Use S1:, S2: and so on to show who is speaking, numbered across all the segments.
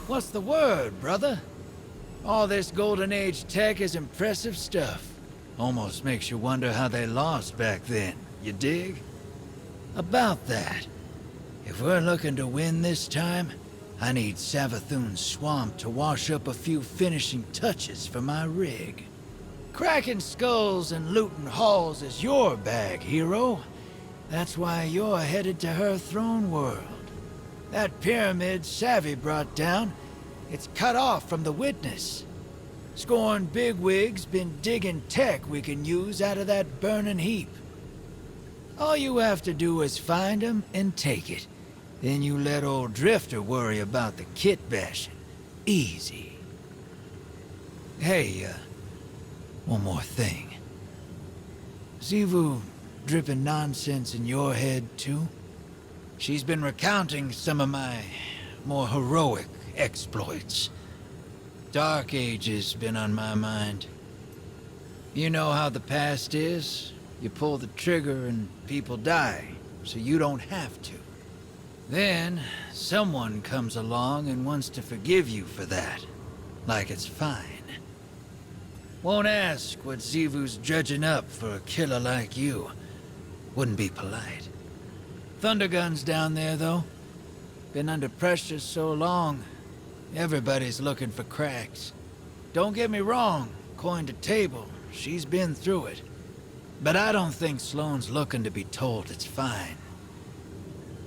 S1: What's the word, brother? All this Golden Age tech is impressive stuff. Almost makes you wonder how they lost back then, you dig? About that, if we're looking to win this time, I need Savathûn's swamp to wash up a few finishing touches for my rig. Cracking skulls and looting halls is your bag, hero. That's why you're headed to her throne world. That pyramid Savvy brought down, it's cut off from the witness. Scorn bigwig's been digging tech we can use out of that burning heap. All you have to do is find him and take it. Then you let old Drifter worry about the kit bashing. Easy. Hey, one more thing. Xivu dripping nonsense in your head, too? She's been recounting some of my more heroic exploits. Dark Age's been on my mind. You know how the past is. You pull the trigger and people die, so you don't have to. Then, someone comes along and wants to forgive you for that. Like it's fine. Won't ask what Xivu's dredging up for a killer like you. Wouldn't be polite. Thundergun's down there, though. Been under pressure so long, everybody's looking for cracks. Don't get me wrong, coin to table, she's been through it. But I don't think Sloane's looking to be told it's fine.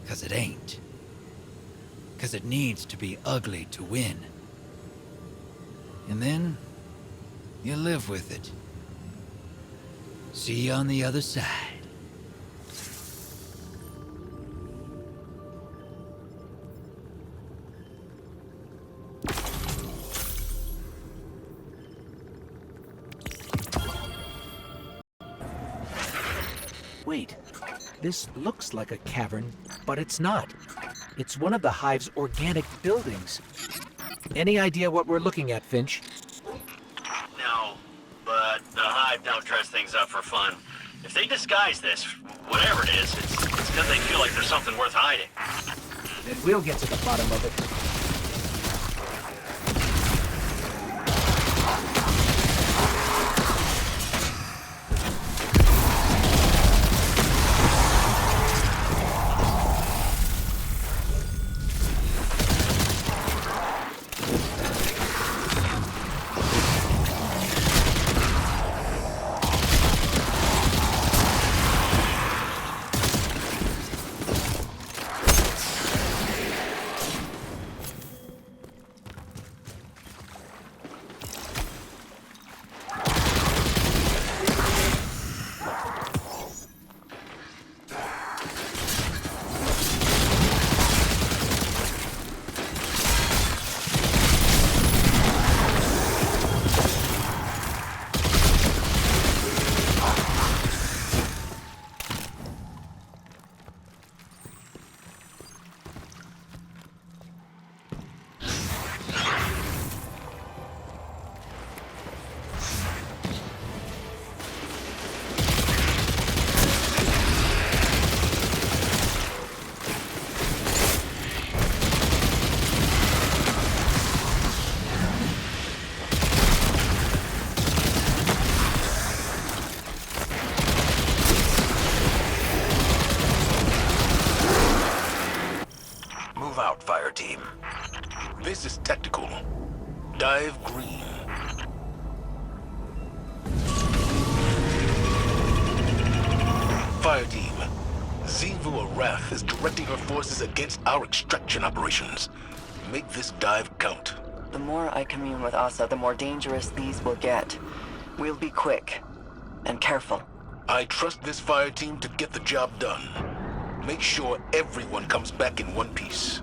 S1: 'Cause it ain't. 'Cause it needs to be ugly to win. And then, you live with it. See you on the other side.
S2: Wait, this looks like a cavern, but it's not. It's one of the Hive's organic buildings. Any idea what we're looking at, Finch?
S3: No, but the Hive don't dress things up for fun. If they disguise this, whatever it is, it's because they feel like there's something worth hiding.
S2: Then we'll get to the bottom of it.
S4: Fireteam. This is tactical. Dive green. Fireteam. Xivu Arath is directing her forces against our extraction operations. Make this dive count.
S5: The more I commune with Ahsa, the more dangerous these will get. We'll be quick and careful.
S4: I trust this Fireteam to get the job done. Make sure everyone comes back in one piece.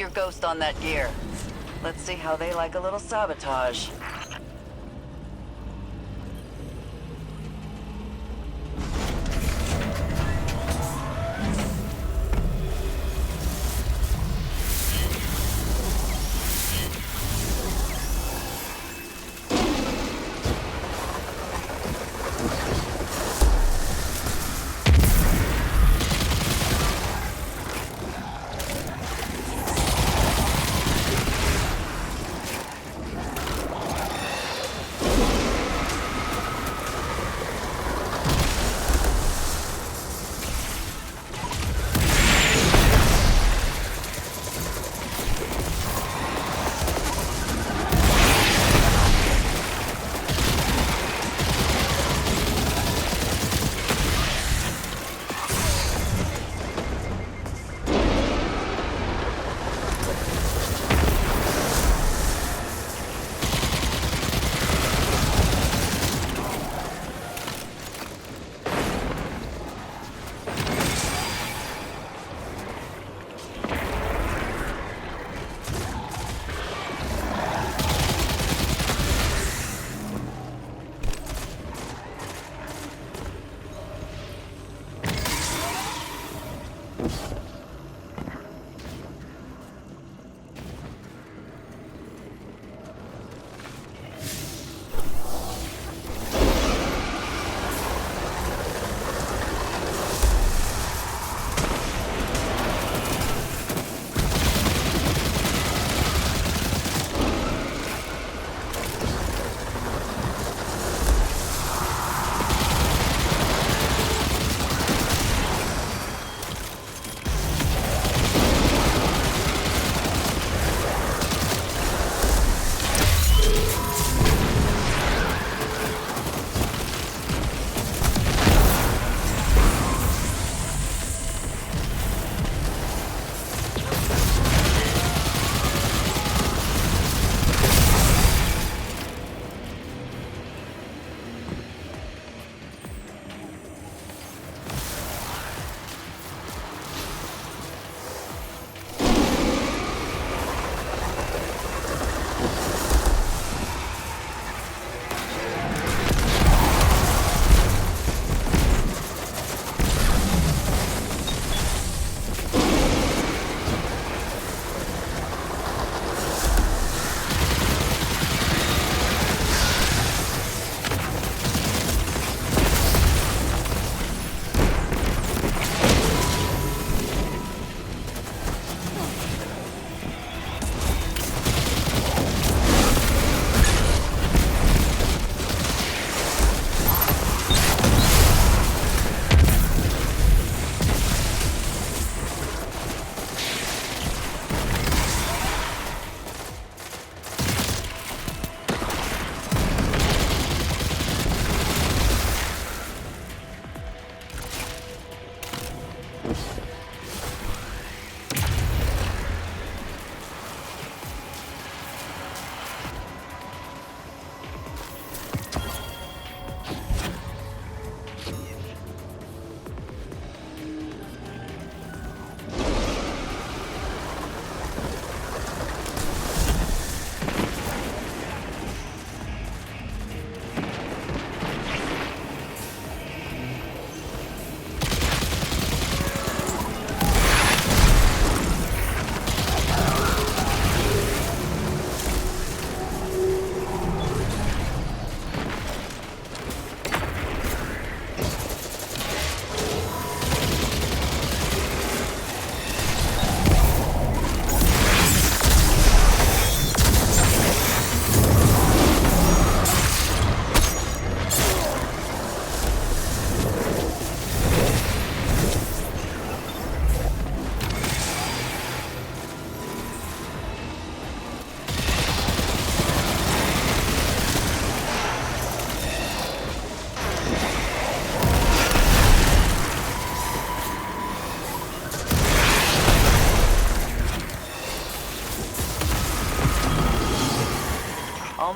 S5: your ghost on that gear. Let's see how they like a little sabotage.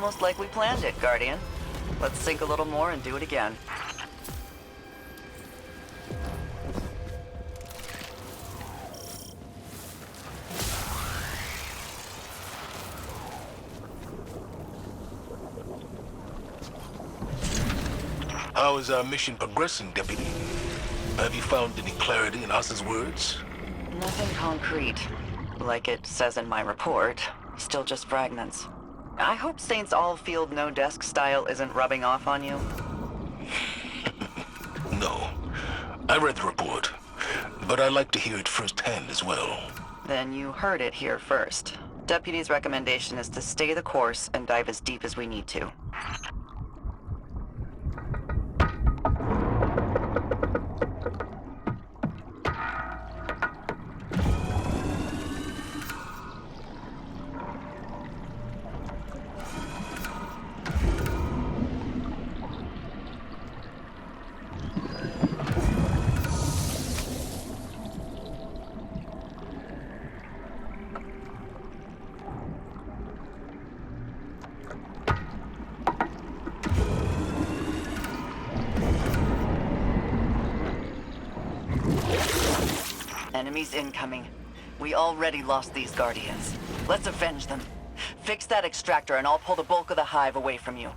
S5: Almost like we planned it, Guardian. Let's sink a little more and do it again.
S4: How is our mission progressing, Deputy? Have you found any clarity in Ahsa's words?
S5: Nothing concrete. Like it says in my report, still just fragments. I hope Saint's all-field no-desk style isn't rubbing off on you.
S4: No. I read the report, but I'd like to hear it firsthand as well.
S5: Then you heard it here first. Deputy's recommendation is to stay the course and dive as deep as we need to. Enemies incoming. We already lost these Guardians. Let's avenge them. Fix that extractor and I'll pull the bulk of the Hive away from you.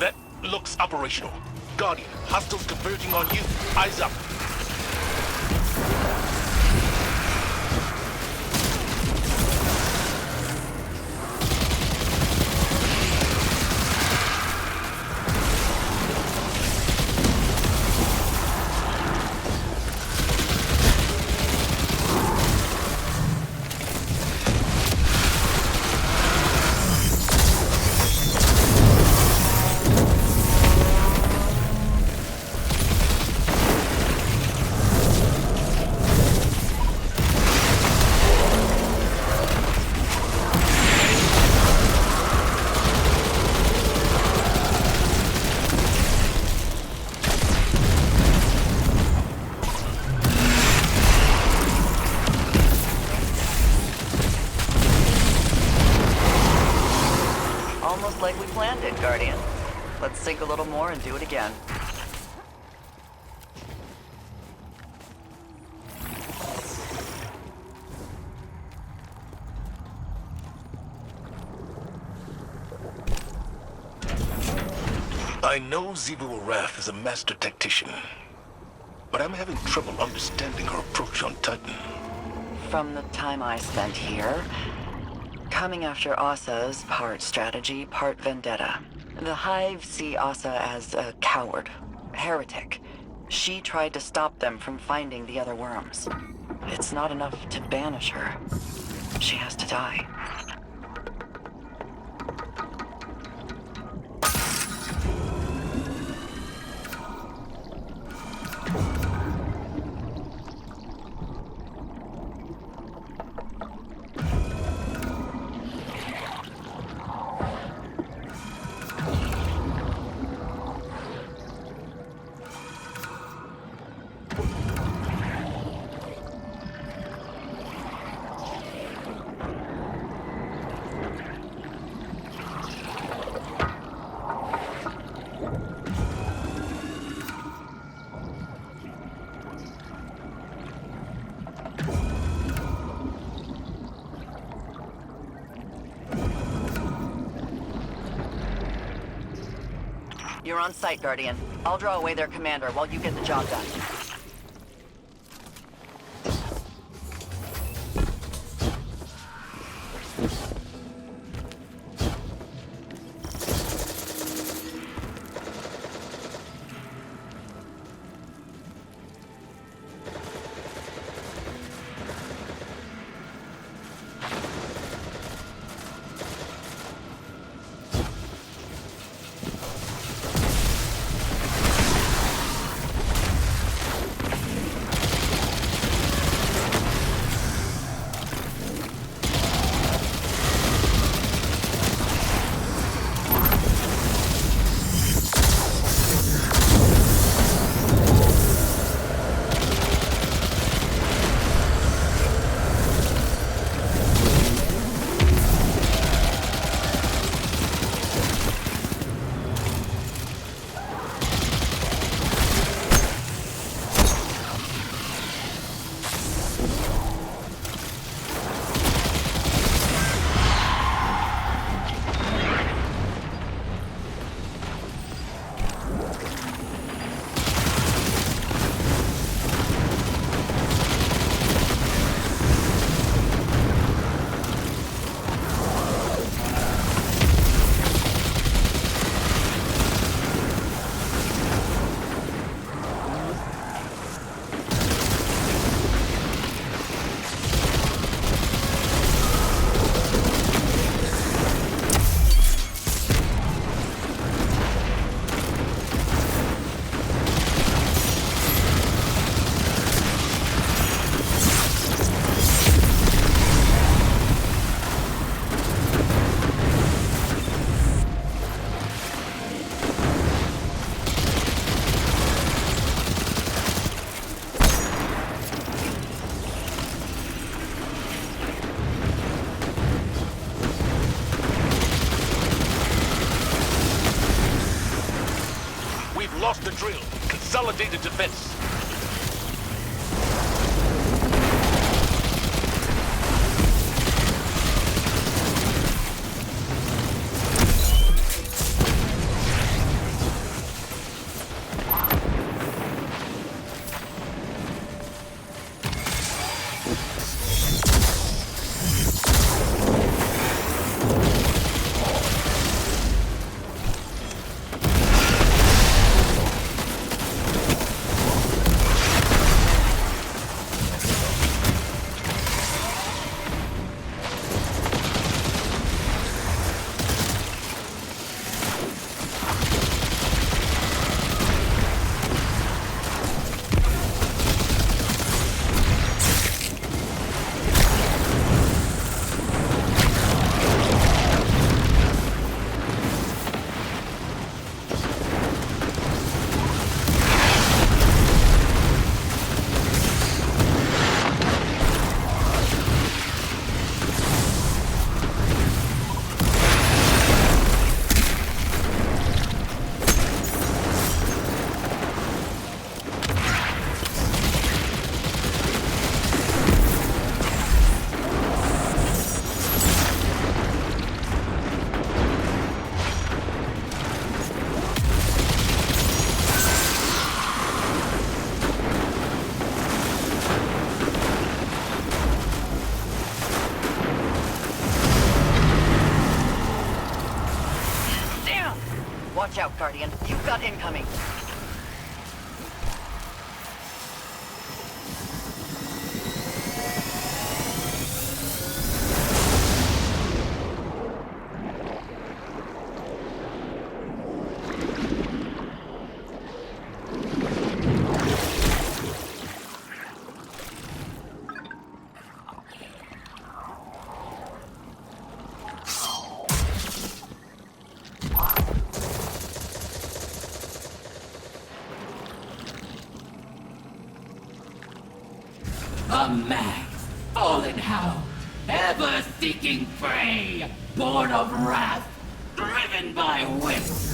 S4: That looks operational. Guardian, hostiles converging on you. Eyes up.
S5: Almost like we planned it, Guardian. Let's sink a little more and do it again.
S4: I know Xivu Arath is a master tactician, but I'm having trouble understanding her approach on Titan.
S5: From the time I spent here, coming after Ahsa's part strategy, part vendetta. The Hive see Ahsa as a coward, heretic. She tried to stop them from finding the other worms. It's not enough to banish her. She has to die. You're on site, Guardian. I'll draw away their commander while you get the job done.
S4: Lost the drill. Consolidated defense.
S5: Watch out, Guardian. You've got incoming.
S6: A mad, fallen hound, ever-seeking prey, born of wrath, driven by whips.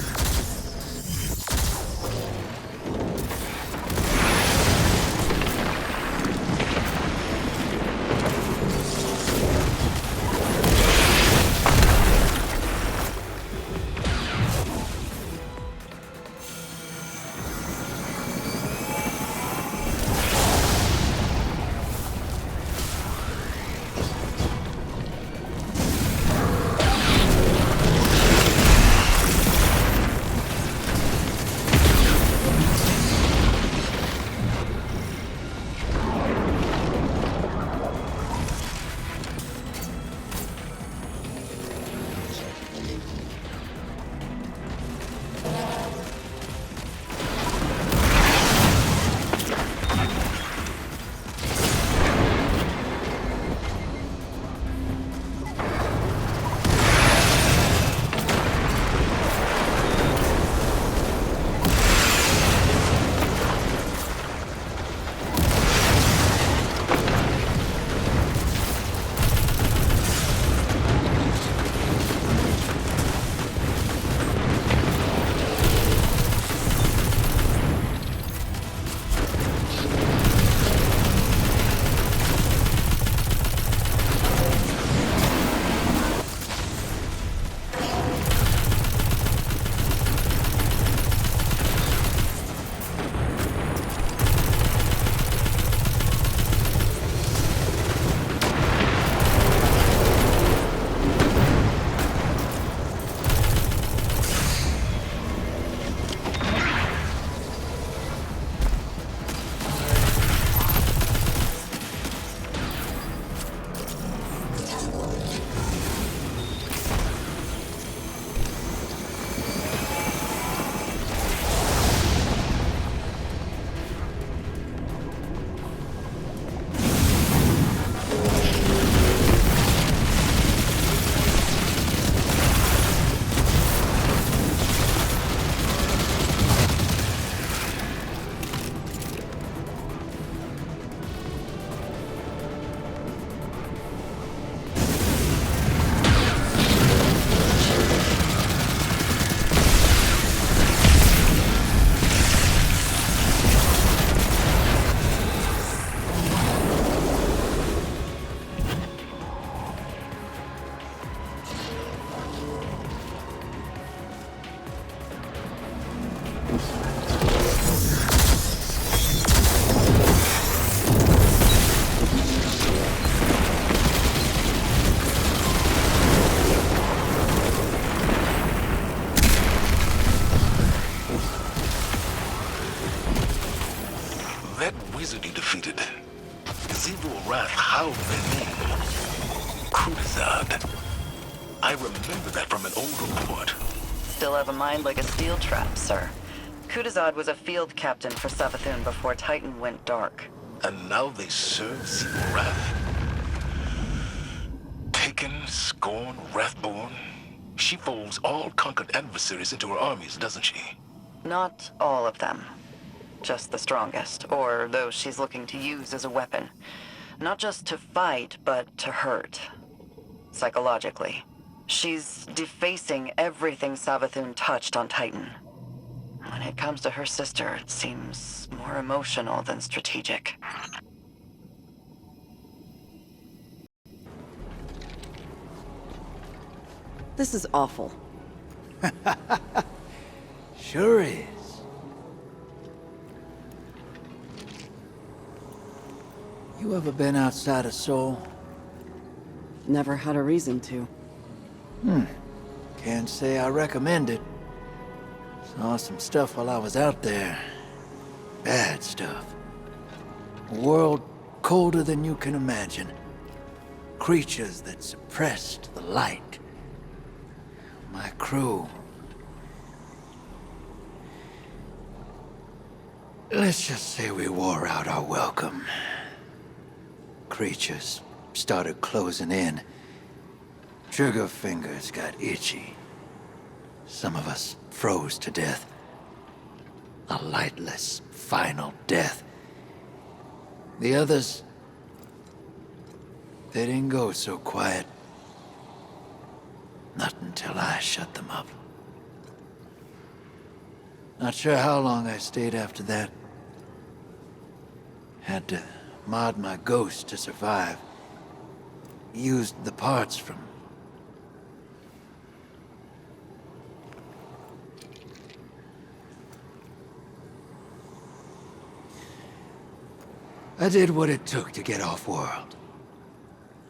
S4: wizard you defeated. Zinvul Wrath howled their name. Kudazad. I remember that from an old report.
S5: Still have a mind like a steel trap, sir. Kudazad was a field captain for Savathûn before Titan went dark.
S4: And now they serve Zinvul Wrath? Taken, Scorn, Wrathborn. She folds all conquered adversaries into her armies, doesn't she?
S5: Not all of them. Just the strongest, or those she's looking to use as a weapon. Not just to fight, but to hurt. Psychologically. She's defacing everything Savathûn touched on Titan. When it comes to her sister, it seems more emotional than strategic.
S7: This is awful.
S1: Sure is. You ever been outside of Seoul?
S7: Never had a reason to.
S1: Can't say I recommend it. Saw some stuff while I was out there. Bad stuff. A world colder than you can imagine. Creatures that suppressed the light. My crew. Let's just say we wore out our welcome. Creatures started closing in. Trigger fingers got itchy. Some of us froze to death. A lightless, final death. The others, they didn't go so quiet. Not until I shut them up. Not sure how long I stayed after that. Had to mod my ghost to survive. Used the parts from... I did what it took to get off-world.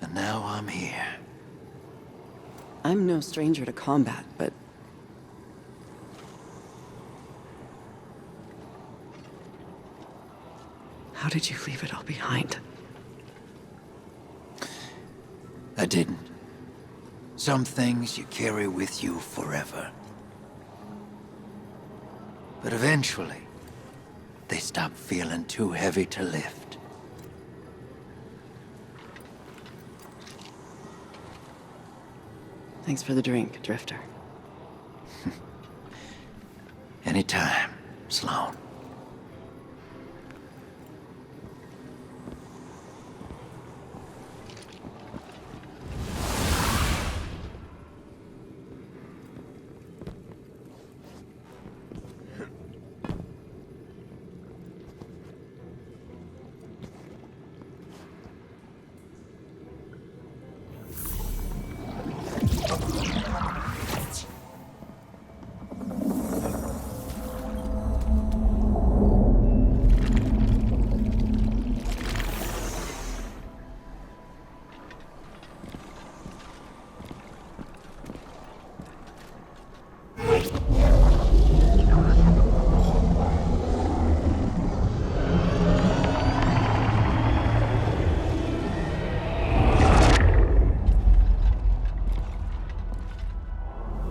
S1: And now I'm here.
S7: I'm no stranger to combat, but... How did you leave it all behind?
S1: I didn't. Some things you carry with you forever. But eventually, they stop feeling too heavy to lift.
S7: Thanks for the drink, Drifter.
S1: Anytime, Sloane.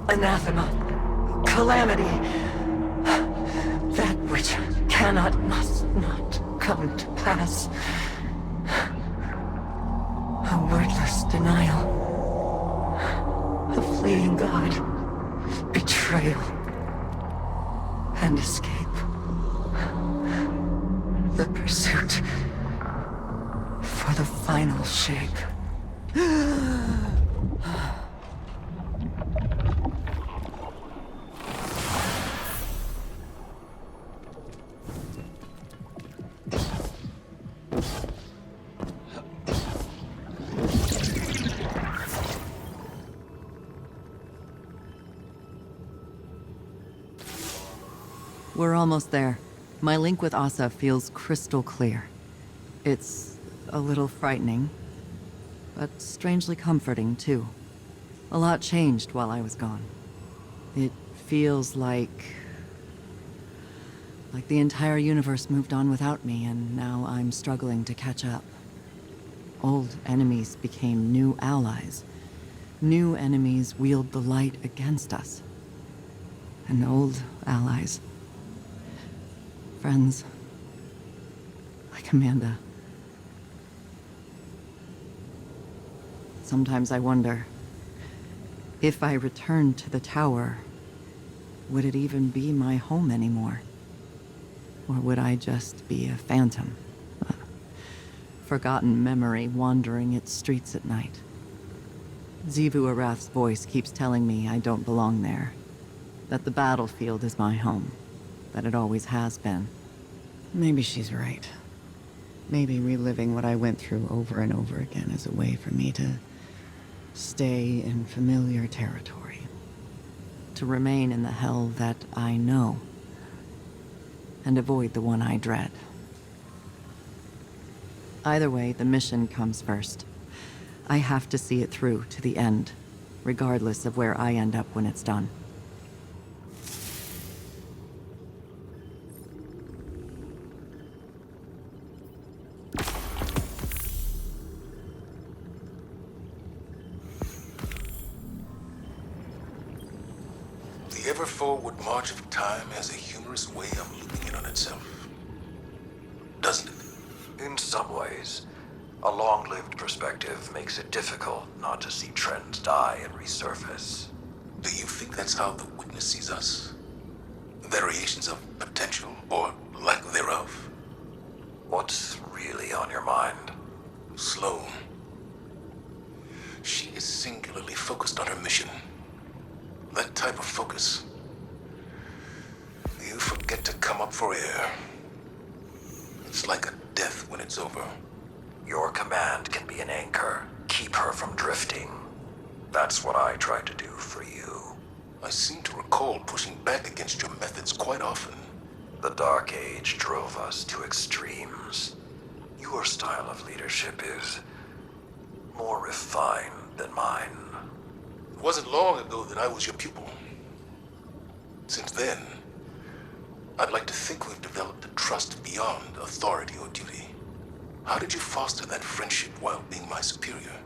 S5: Anathema. Calamity. That which cannot, must not come to pass. A wordless denial. A fleeing god. Betrayal. And escape. The pursuit for the final shape.
S8: We're almost there. My link with Ahsa feels crystal clear. It's a little frightening, but strangely comforting, too. A lot changed while I was gone. It feels like the entire universe moved on without me, and now I'm struggling to catch up. Old enemies became new allies. New enemies wield the light against us. And old allies... friends, like Amanda. Sometimes I wonder, if I returned to the tower, would it even be my home anymore? Or would I just be a phantom? A forgotten memory wandering its streets at night? Xivu Arath's voice keeps telling me I don't belong there. That the battlefield is my home. That it always has been.
S7: Maybe she's right. Maybe reliving what I went through over and over again is a way for me to stay in familiar territory.
S8: To remain in the hell that I know. And avoid the one I dread. Either way, the mission comes first. I have to see it through to the end, regardless of where I end up when it's done.
S4: The ever-forward march of time has a humorous way of looping in on itself. Doesn't it?
S9: In some ways, a long-lived perspective makes it difficult not to see trends die and resurface.
S4: Do you think that's how the Witness sees us? Variations of potential, or lack thereof?
S9: What's really on your mind?
S4: Sloane. She is singularly focused on her mission. That type of focus. You forget to come up for air. It's like a death when it's over.
S9: Your command can be an anchor. Keep her from drifting. That's what I try to do for you.
S4: I seem to recall pushing back against your methods quite often.
S9: The Dark Age drove us to extremes. Your style of leadership is more refined than mine.
S4: It wasn't long ago that I was your pupil. Since then, I'd like to think we've developed a trust beyond authority or duty. How did you foster that friendship while being my superior?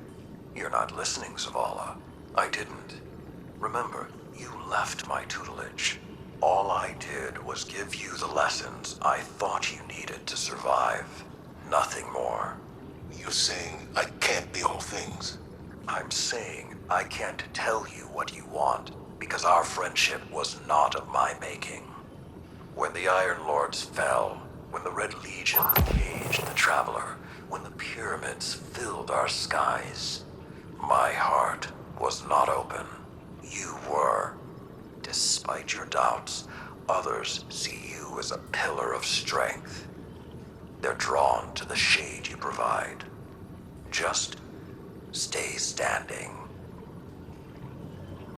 S9: You're not listening, Zavala. I didn't. Remember, you left my tutelage. All I did was give you the lessons I thought you needed to survive. Nothing more.
S4: You're saying I can't be all things?
S9: I'm saying I can't tell you what you want, because our friendship was not of my making. When the Iron Lords fell, when the Red Legion caged the Traveler, when the pyramids filled our skies, my heart was not open. You were. Despite your doubts, others see you as a pillar of strength. They're drawn to the shade you provide. Just stay standing.